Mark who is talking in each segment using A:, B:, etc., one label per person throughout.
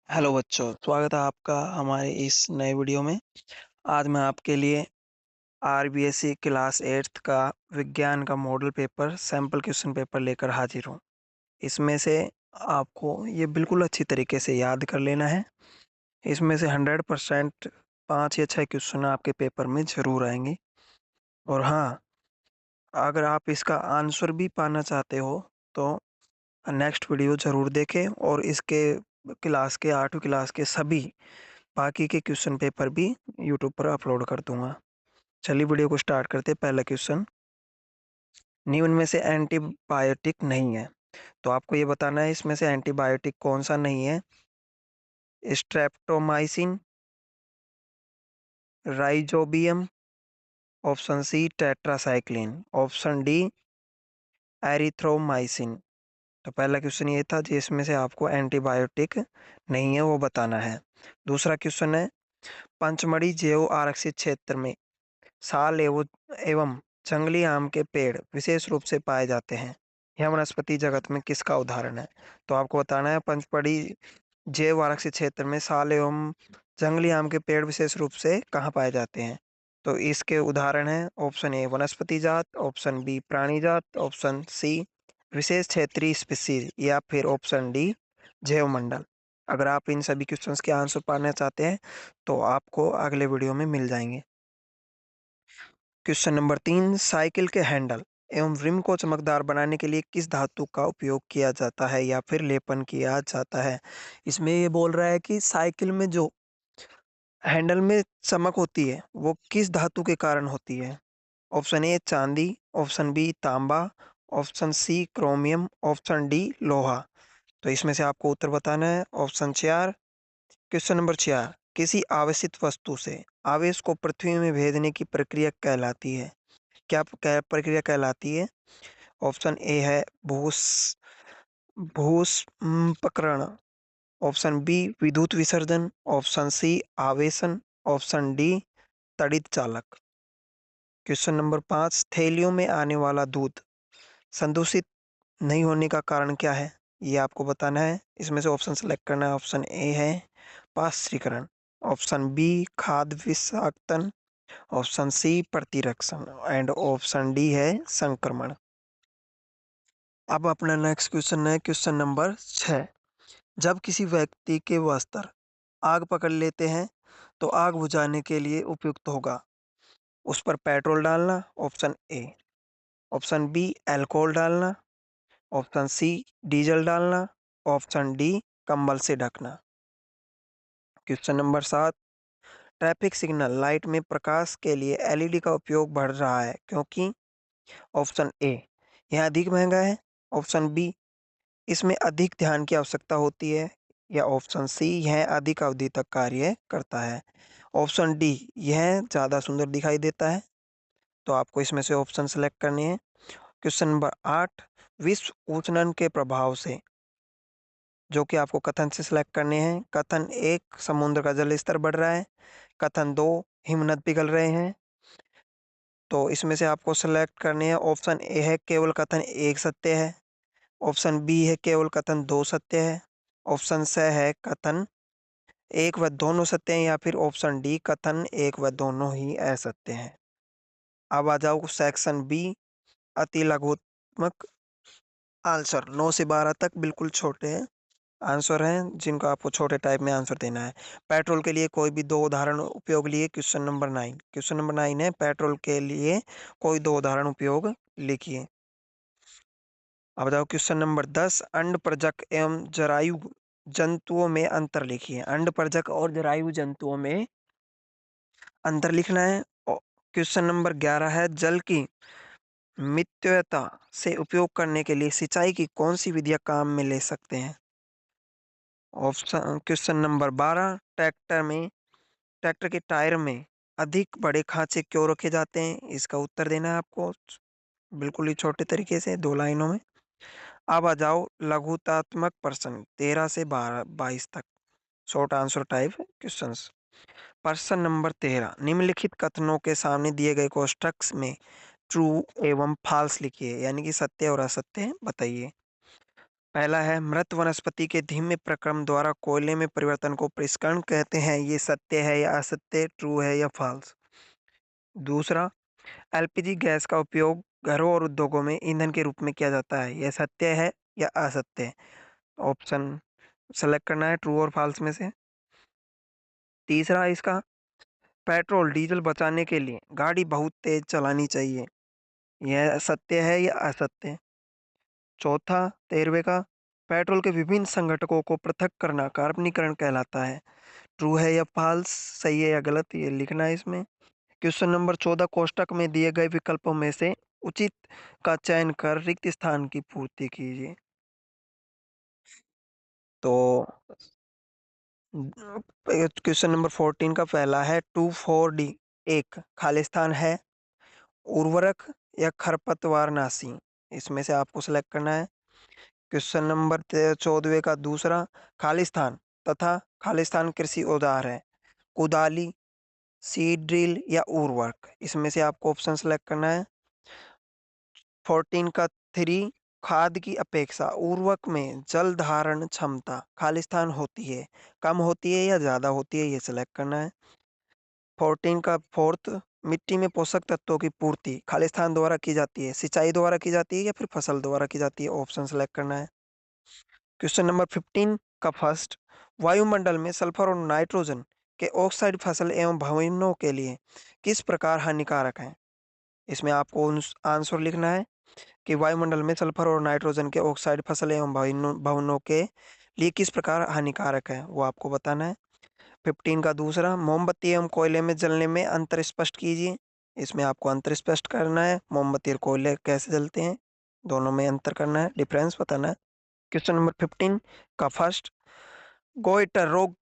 A: Hello बच्चों, स्वागत है आपका हमारे इस नए वीडियो में। आज मैं आपके लिए आरबीएसई क्लास 8th का विज्ञान का model paper sample question paper लेकर हाजिर हूँ। इसमें से आपको ये बिल्कुल अच्छी तरीके से याद कर लेना है। इसमें से 100% 5 या 6 क्वेश्चन आपके पेपर में ज़रूर आएंगे। और हाँ, अगर आप इसका आंसर भी पाना चाहते हो तो नेक्स्ट वीडियो ज़रूर देखें और इसके क्लास के 8वीं क्लास के सभी बाकी के क्वेश्चन पेपर भी यूट्यूब पर अपलोड कर दूंगा। चलिए वीडियो को स्टार्ट करते हैं। पहला क्वेश्चन, निम्न में से एंटीबायोटिक नहीं है, तो आपको ये बताना है इसमें से एंटीबायोटिक कौन सा नहीं है। Streptomycin, rhizobium, option C tetracycline, option D erythromycin. तो पहला क्वेश्चन ये था जिसमें से आपको एंटीबायोटिक नहीं है वो बताना है। दूसरा क्वेश्चन है, पंचमढ़ी जैव आरक्षित क्षेत्र में साल एवं जंगली आम के पेड़ विशेष रूप से पाए जाते हैं। यह वनस्पति जगत में किसका उदाहरण है। तो आपको बताना है पंचमढ़ी जैव आरक्षित क्षेत्र में साल एवं जंगली आम के पेड़ विशेष रूप से कहाँ पाए जाते हैं। तो इसके उदाहरण है ऑप्शन ए वनस्पति जात, ऑप्शन बी प्राणी जात, ऑप्शन सी विशेष क्षेत्रीय स्पीसीज या फिर ऑप्शन डी जैव मंडल। अगर आप इन सभी क्वेश्चंस के आंसर पाना चाहते हैं तो आपको अगले वीडियो में मिल जाएंगे। क्वेश्चन नंबर 3, साइकिल के हैंडल एवं रिम को चमकदार बनाने के लिए किस धातु का उपयोग किया जाता है या फिर लेपन किया जाता है। इसमें ये बोल रहा है कि साइकिल में जो हैंडल में चमक होती है वो किस धातु के कारण होती है। ऑप्शन ए चांदी, ऑप्शन बी तांबा, option C chromium, option D लोहा। तो इसमें से आपको उत्तर बताना है। ऑप्शन 4, क्वेश्चन नंबर 4, किसी आवेशित वस्तु से आवेश को पृथ्वी में भेजने की प्रक्रिया कहलाती है। क्या प्रक्रिया कहलाती है। ऑप्शन ए है भूस भूस्पकरण, ऑप्शन बी विद्युत विसर्जन, ऑप्शन सी आवेशन, ऑप्शन डी तड़ित चालक। क्वेश्चन नंबर 5, थैलियों में आने वाला दूध संदूषित नहीं होने का कारण क्या है, ये आपको बताना है। इसमें से ऑप्शन सेलेक्ट करना है। ऑप्शन ए है पाश्चीकरण, ऑप्शन बी खाद्य विषाक्तन, ऑप्शन सी प्रतिरक्षण एंड ऑप्शन डी है संक्रमण। अब अपना नेक्स्ट क्वेश्चन है क्वेश्चन नंबर 6, जब किसी व्यक्ति के वस्त्र आग पकड़ लेते हैं तो आग बुझाने के लिए उपयुक्त होगा उस पर पेट्रोल डालना, option A, option B alcohol डालना, ऑप्शन सी डीजल डालना, ऑप्शन डी कंबल से ढकना। Question number 7, traffic signal light में प्रकाश के लिए एलईडी का उपयोग बढ़ रहा है क्योंकि। ऑप्शन ए, यह अधिक महंगा है, ऑप्शन बी इसमें अधिक ध्यान की आवश्यकता होती है, या ऑप्शन सी यह अधिक अवधि तक कार्य करता है, ऑप्शन डी यह ज़्यादा सुंदर दिखाई देता है। तो आपको इसमें से ऑप्शन सेलेक्ट करने हैं। क्वेश्चन नंबर 8, विश्व उष्णन के प्रभाव से, जो कि आपको कथन से सिलेक्ट करने हैं। कथन 1, समुद्र का जल स्तर बढ़ रहा है, कथन 2, हिमनद पिघल रहे हैं। तो इसमें से आपको सेलेक्ट करने हैं। ऑप्शन ए है केवल कथन 1 सत्य है, ऑप्शन बी है केवल कथन 2 सत्य है, ऑप्शन स है कथन 1 व दोनों सत्य हैं, या फिर ऑप्शन डी कथन 1 व दोनों ही असत्य हैं। अब आ जाओ सेक्शन बी, अति लघुत्मक आंसर 9 से 12 तक बिल्कुल छोटे हैं आंसर हैं जिनको आपको छोटे टाइप में आंसर देना है। पेट्रोल के लिए कोई भी दो उदाहरण उपयोग लिए। क्वेश्चन नंबर 9, क्वेश्चन नंबर 9 है पेट्रोल के लिए कोई दो उदाहरण उपयोग लिखिए। अब बताओ क्वेश्चन नंबर 10, अंड परजक एवं जरायु जंतुओं में अंतर लिखिए। अंड परजक और जरायु जंतुओं में अंतर लिखना है। क्वेश्चन नंबर 11 है जल की मितव्ययता से उपयोग करने के लिए सिंचाई की कौन सी विधियां काम में ले सकते हैं। ऑप्शन क्वेश्चन नंबर 12, ट्रैक्टर के टायर में अधिक बड़े खांचे क्यों रखे जाते हैं, इसका उत्तर देना है आपको बिल्कुल ही छोटे तरीके से 2 लाइनों में। अब आ जाओ लघुतात्मक प्रश्न 13 से 22 तक, शॉर्ट आंसर टाइप क्वेश्चंस। प्रश्न नंबर 13, निम्नलिखित कथनों के सामने दिए गए कोष्ठक में ट्रू एवं फॉल्स लिखिए, यानी कि सत्य और असत्य बताइए। पहला है मृत वनस्पति के धीमे प्रक्रम द्वारा कोयले में परिवर्तन को परिष्करण कहते हैं। ये सत्य है या असत्य, ट्रू है या फॉल्स? दूसरा, एलपीजी गैस का उपयोग घरों और उद्योगों में ईंधन के रूप में किया जाता है। यह सत्य है या असत्य? ऑप्शन सेलेक्ट करना है ट्रू और फॉल्स में से। तीसरा इसका, पेट्रोल डीजल बचाने के लिए गाड़ी बहुत तेज चलानी चाहिए। यह सत्य है या असत्य? चौथा, 13वें का, पेट्रोल के विभिन्न संघटकों को पृथक करना कार्बनीकरण कहलाता है। ट्रू है या फॉल्स, सही है या गलत, ये लिखना है इसमें। क्वेश्चन नंबर 14 कोष्टक में दिए गए विकल्पों में से उचित का चयन कर रिक्त स्थान की पूर्ति कीजिए। तो क्वेश्चन नंबर 14 का पहला है 24D। एक, खालिस्तान है, उर्वरक या खरपतवारनाशी? इसमें से आपको सेलेक्ट करना है। क्वेश्चन नंबर 14वें का दूसरा, खालिस्तान तथा खालिस्तान कृषि औजार है, कुदाली, सीड ड्रिल या उर्वरक? इसमें से आपको ऑप्शन सेलेक्ट करना है। 14 का 3, खाद की अपेक्षा उर्वरक में जल धारण क्षमता खालिस्तान होती है, कम होती है या ज्यादा होती है? ये सेलेक्ट करना है। 14 का फोर्थ, मिट्टी में पोषक तत्वों की पूर्ति खालिस्तान द्वारा की जाती है, सिंचाई द्वारा की जाती है या फिर फसल द्वारा की जाती है? ऑप्शन सेलेक्ट करना है। क्वेश्चन नंबर 15 का फर्स्ट, वायुमंडल में सल्फर और नाइट्रोजन के ऑक्साइड फसल एवं भवनों के लिए किस प्रकार हानिकारक हैं? इसमें आपको आंसर लिखना है कि वायुमंडल में सल्फर और नाइट्रोजन के ऑक्साइड फसल एवं भवनों के लिए किस प्रकार हानिकारक है, वो आपको बताना है। 15 का दूसरा, मोमबत्ती एवं कोयले में जलने में अंतर स्पष्ट कीजिए। इसमें आपको अंतर स्पष्ट करना है, मोमबत्ती और कोयले कैसे जलते हैं, दोनों में अंतर करना है, डिफरेंस बताना है। क्वेश्चन नंबर 15 का फर्स्ट, गोइटर रोग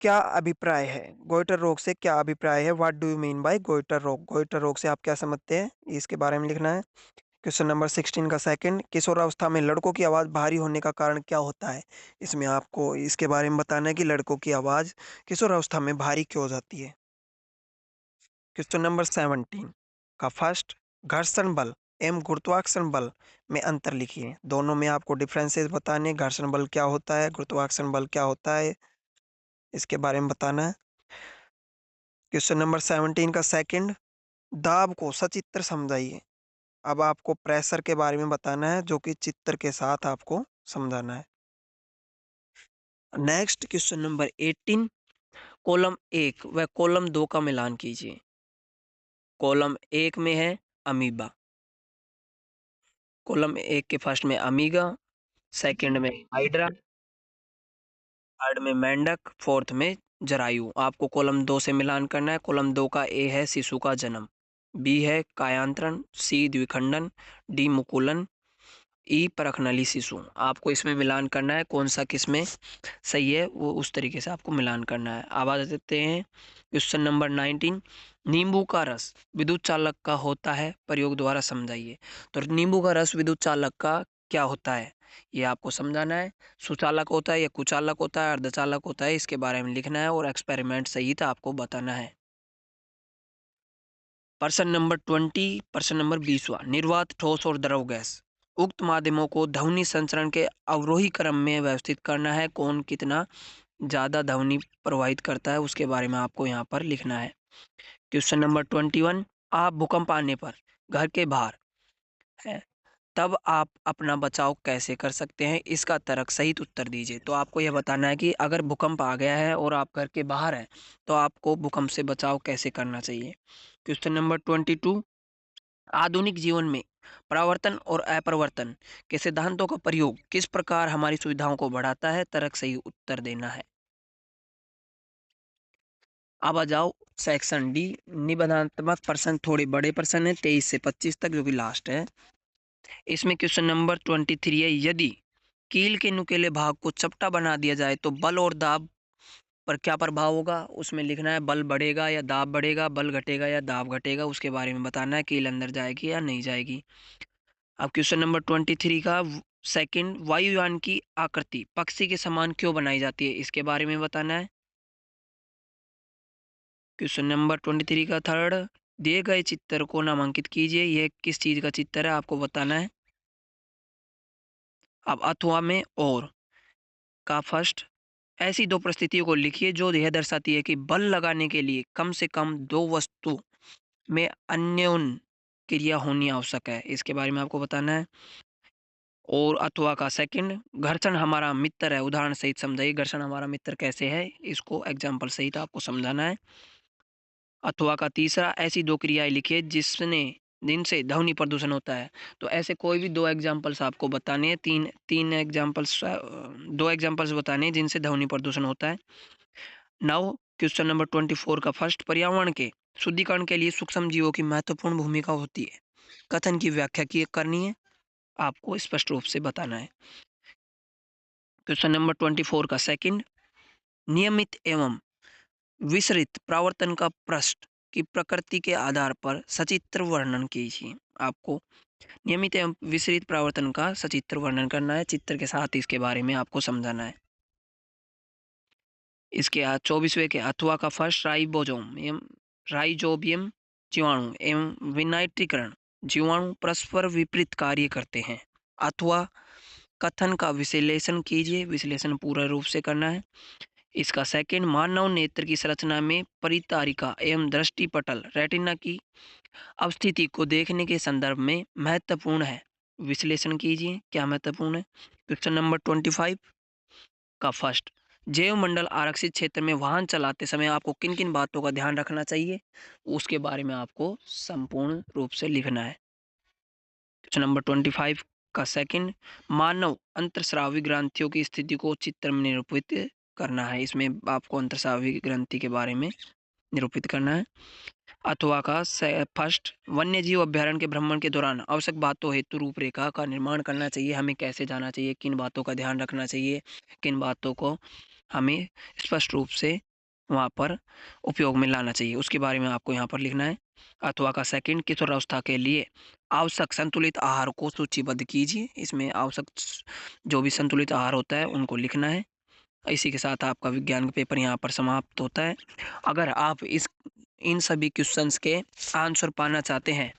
A: क्या अभिप्राय है? गोइटर रोग से क्या अभिप्राय है? What do you mean by goitre रोग? गोइटर रोग से आप क्या समझते हैं, इसके बारे में लिखना है। क्वेश्चन नंबर 16 का सेकंड, किशोरावस्था में लड़कों की आवाज भारी होने का कारण क्या होता है? इसमें आपको इसके बारे में बताना है कि लड़कों की आवाज किशोरावस्था में भारी क्यों हो जाती है। क्वेश्चन नंबर 17 का फर्स्ट, घर्षण बल एवं गुरुत्वाकर्षण बल में अंतर लिखिए। दोनों में आपको डिफरेंसेस बताने, घर्षण बल क्या होता है, गुरुत्वाकर्षण बल क्या होता है, इसके बारे में बताना है। क्वेश्चन नंबर 17 का सेकंड, दाब को सचित्र समझाइए। अब आपको प्रेशर के बारे में बताना है जो कि चित्र के साथ आपको समझाना है। नेक्स्ट क्वेश्चन नंबर 18, कॉलम 1 व कॉलम 2 का मिलान कीजिए। कॉलम 1 में है अमीबा, कॉलम 1 के फर्स्ट में अमीगा, सेकंड में हाइड्रा, थर्ड में मेंढक, फोर्थ में जरायु। आपको कॉलम 2 से मिलान करना है। कॉलम 2 का ए है शिशु का जन्म, बी है कायांतरण, सी द्विखंडन, डी मुकुलन, ई परखनली शिशु। आपको इसमें मिलान करना है, कौन सा किसमें सही है वो उस तरीके से आपको मिलान करना है। अब आ देते हैं क्वेश्चन नंबर 19, नींबू का रस विद्युत चालक का होता है, प्रयोग द्वारा समझाइए। तो नींबू का रस विद्युत चालक का क्या होता है, ये आपको समझाना है। सुचालक होता है या कुचालक होता है, अर्धचालक होता है, इसके बारे में लिखना है और एक्सपेरिमेंट सहित आपको बताना है। प्रश्न नंबर 20, प्रश्न नंबर 20वां, निर्वात ठोस और द्रव गैस उक्त माध्यमों को ध्वनि संचरण के अवरोही क्रम में व्यवस्थित करना है। कौन कितना ज्यादा ध्वनि प्रवाहित करता है उसके बारे में आपको यहाँ पर लिखना है। क्वेश्चन नंबर 21, आप भूकंप आने पर घर के बाहर है, तब आप अपना बचाव कैसे कर सकते हैं, इसका तर्क सहित उत्तर दीजिए। तो आपको यह बताना है कि अगर भूकंप आ गया है और आप घर के बाहर हैं तो आपको भूकंप से बचाव कैसे करना चाहिए। क्वेश्चन नंबर 22, आधुनिक जीवन में प्रवर्तन और अपरिवर्तन के सिद्धांतों का प्रयोग किस प्रकार हमारी सुविधाओं को बढ़ाता है, तर्क सही उत्तर देना है। अब आ जाओ सेक्शन डी, निबंधात्मक प्रश्न थोड़े बड़े प्रश्न है 23 से 25 तक जो कि लास्ट है। इसमें क्वेश्चन नंबर 23 है, यदि कील के नुकीले भाग को चपटा बना दिया जाए तो बल और दाब पर क्या प्रभाव होगा, उसमें लिखना है बल बढ़ेगा या दाब बढ़ेगा, बल घटेगा या दाब घटेगा, उसके बारे में बताना है। कील अंदर जाएगी या नहीं जाएगी। अब क्वेश्चन नंबर 23 का सेकंड, वायुयान की आकृति पक्षी के समान क्यों बनाई जाती है, इसके बारे में बताना है। क्वेश्चन नंबर 23 का थर्ड, दिए गए चित्र को नामांकित कीजिए। यह किस चीज का चित्र है आपको बताना है। अब अथवा में और का फर्स्ट, ऐसी दो परिस्थितियों को लिखिए जो यह दर्शाती है कि बल लगाने के लिए कम से कम दो वस्तु में अन्योन्य क्रिया होनी आवश्यक है। इसके बारे में आपको बताना है। और अथवा का सेकंड, घर्षण हमारा मित्र है, उदाहरण सहित समझाइए घर्षण हमारा मित्र कैसे है, इसको एग्जाम्पल सहित आपको समझाना है। अथवा का तीसरा, ऐसी दो क्रियाएं लिखिए जिनसे ध्वनि प्रदूषण होता है। तो ऐसे कोई भी दो एग्जाम्पल्स आपको बताने हैं, तीन एग्जाम्पल्स, दो एग्जाम्पल्स बताने हैं जिनसे ध्वनि प्रदूषण होता है। नाउ क्वेश्चन नंबर 24 का फर्स्ट, पर्यावरण के शुद्धिकरण के लिए सूक्ष्म जीवों की महत्वपूर्ण भूमिका होती है। कथन की व्याख्या की करनी है, आपको स्पष्ट रूप से बताना है। क्वेश्चन नंबर 24 का सेकंड, नियमित एवं विसरित प्रावर्तन का पृष्ठ की प्रकृति के आधार पर सचित्र वर्णन कीजिए। आपको नियमित एवं विसरित प्रावर्तन का सचित्र वर्णन करना है, चित्र के साथ इसके बारे में आपको समझाना है। इसके 24वें के अथवा का फर्स्ट, राइजोबियम जीवाणु एवं विनाइट्रीकरण जीवाणु परस्पर विपरीत कार्य करते हैं। अथवा कथन का विश्लेषण कीजिए, विश्लेषण पूरा रूप से करना है। इसका सेकंड, मानव नेत्र की संरचना में परितारिका एवं दृष्टिपटल रेटिना की अवस्थिति को देखने के संदर्भ में महत्वपूर्ण है, विश्लेषण कीजिए क्या महत्वपूर्ण है। क्वेश्चन नंबर 25 का फर्स्ट, जैव मंडल आरक्षित क्षेत्र में वाहन चलाते समय आपको किन किन बातों का ध्यान रखना चाहिए, उसके बारे में आपको संपूर्ण रूप से लिखना है। क्वेश्चन नंबर 25 का सेकंड, मानव अंतर्स्रावी ग्रंथियों की स्थिति को चित्र में निरूपित करना है। इसमें आपको अंतर्स्रावी ग्रंथि के बारे में निरूपित करना है। अथवा का फर्स्ट, वन्य जीव अभ्यारण्य के भ्रमण के दौरान आवश्यक बातों हेतु रूपरेखा का निर्माण करना चाहिए। हमें कैसे जाना चाहिए, किन बातों का ध्यान रखना चाहिए, किन बातों को हमें स्पष्ट रूप से वहाँ पर उपयोग में लाना चाहिए, उसके बारे में आपको यहाँ पर लिखना है। अथवा का सेकंड, किशोरावस्था के लिए आवश्यक संतुलित आहार को सूचीबद्ध कीजिए। इसमें आवश्यक जो भी संतुलित आहार होता है उनको लिखना है। इसी के साथ आपका विज्ञान का पेपर यहाँ पर समाप्त होता है। अगर आप इन सभी क्वेश्चंस के आंसर पाना चाहते हैं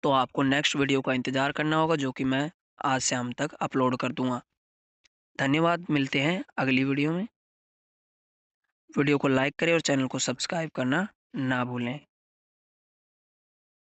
A: तो आपको नेक्स्ट वीडियो का इंतजार करना होगा, जो कि मैं आज शाम तक अपलोड कर दूंगा। धन्यवाद, मिलते हैं अगली वीडियो में। वीडियो को लाइक करें और चैनल को सब्सक्राइब करना ना भूलें।